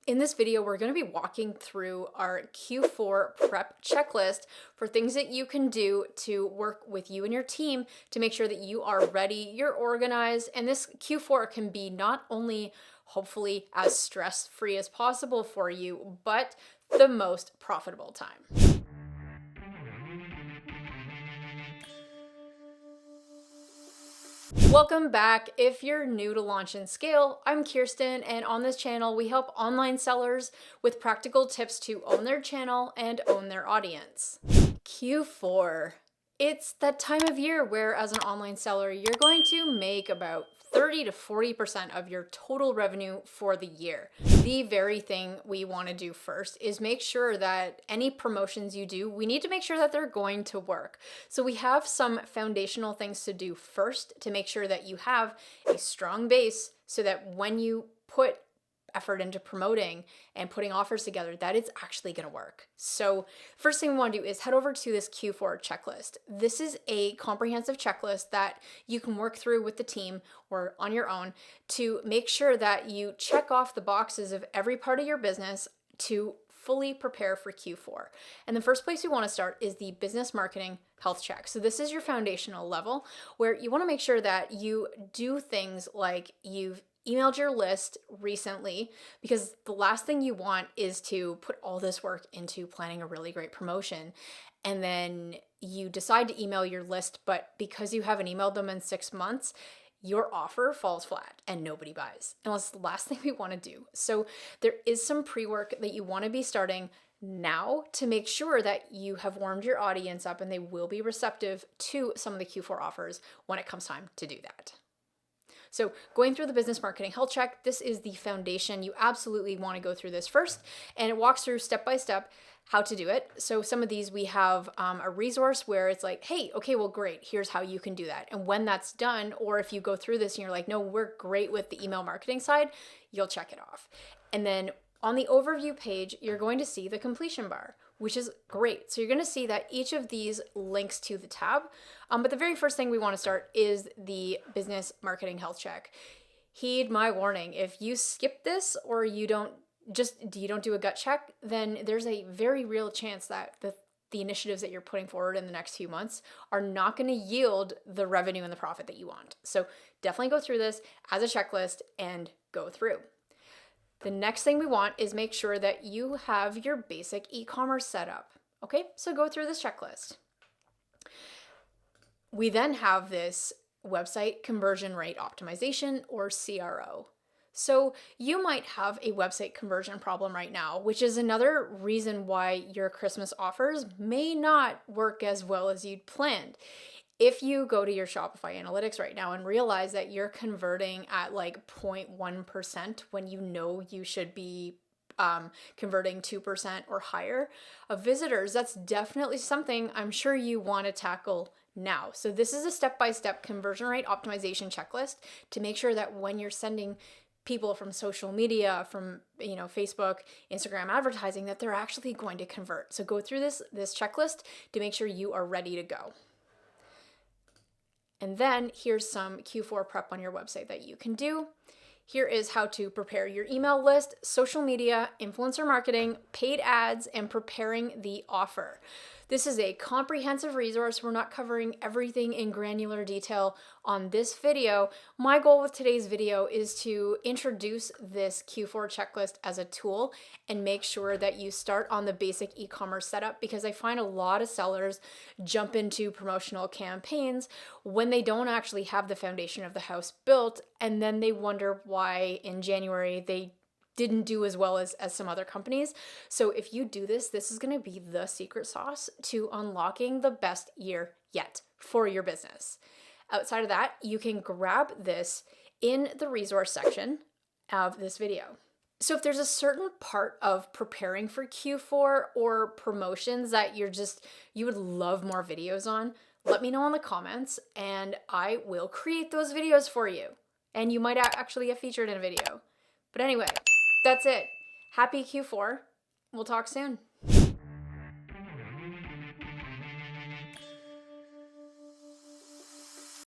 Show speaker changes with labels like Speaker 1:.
Speaker 1: In this video, we're going to be walking through our Q4 prep checklist for things that you can do to work with you and your team to make sure that you are ready, you're organized, and this Q4 can be not only hopefully as stress-free as possible for you, but the most profitable time. Welcome back. If you're new to Launch and Scale, I'm Khierstyn, and on this channel, we help online sellers with practical tips to own their channel and own their audience. Q4. It's that time of year where, as an online seller, you're going to make about 30 to 40% of your total revenue for the year. The very thing we want to do first is make sure that any promotions you do, we need to make sure that they're going to work. So we have some foundational things to do first to make sure that you have a strong base so that when you put effort into promoting and putting offers together, that it's actually going to work. So first thing we want to do is head over to this Q4 checklist. This is a comprehensive checklist that you can work through with the team or on your own to make sure that you check off the boxes of every part of your business to fully prepare for Q4. And the first place we want to start is the business marketing health check. So this is your foundational level where you want to make sure that you do things like you've emailed your list recently, because the last thing you want is to put all this work into planning a really great promotion and then you decide to email your list, but because you haven't emailed them in 6 months, your offer falls flat and nobody buys. And that's the last thing we want to do. So there is some pre-work that you want to be starting now to make sure that you have warmed your audience up and they will be receptive to some of the Q4 offers when it comes time to do that. So going through the business marketing health check, this is the foundation. You absolutely want to go through this first, and it walks through step by step how to do it. So some of these we have a resource where it's like, hey, okay, well, great. Here's how you can do that. And when that's done, or if you go through this and you're like, no, we're great with the email marketing side, you'll check it off. And then on the overview page, you're going to see the completion bar, which is great. So you're going to see that each of these links to the tab. But the very first thing we want to start is the business marketing health check. Heed my warning. If you skip this or you don't do a gut check, then there's a very real chance that the initiatives that you're putting forward in the next few months are not going to yield the revenue and the profit that you want. So definitely go through this as a checklist and go through. The next thing we want is make sure that you have your basic e-commerce set up. Okay, so go through this checklist. We then have this website conversion rate optimization, or CRO. So you might have a website conversion problem right now, which is another reason why your Christmas offers may not work as well as you'd planned. If you go to your Shopify analytics right now and realize that you're converting at like 0.1% when you know you should be converting 2% or higher of visitors, that's definitely something I'm sure you want to tackle now. So this is a step-by-step conversion rate optimization checklist to make sure that when you're sending people from social media, from Facebook, Instagram advertising, that they're actually going to convert. So go through this checklist to make sure you are ready to go. And then here's some Q4 prep on your website that you can do. Here is how to prepare your email list, social media, influencer marketing, paid ads, and preparing the offer. This is a comprehensive resource. We're not covering everything in granular detail on this video. My goal with today's video is to introduce this Q4 checklist as a tool and make sure that you start on the basic e-commerce setup, because I find a lot of sellers jump into promotional campaigns when they don't actually have the foundation of the house built, and then they wonder why in January they didn't do as well as some other companies. So if you do this, this is going to be the secret sauce to unlocking the best year yet for your business. Outside of that, you can grab this in the resource section of this video. So if there's a certain part of preparing for Q4 or promotions that you would love more videos on, let me know in the comments and I will create those videos for you. And you might actually get featured in a video. But anyway, that's it. Happy Q4. We'll talk soon.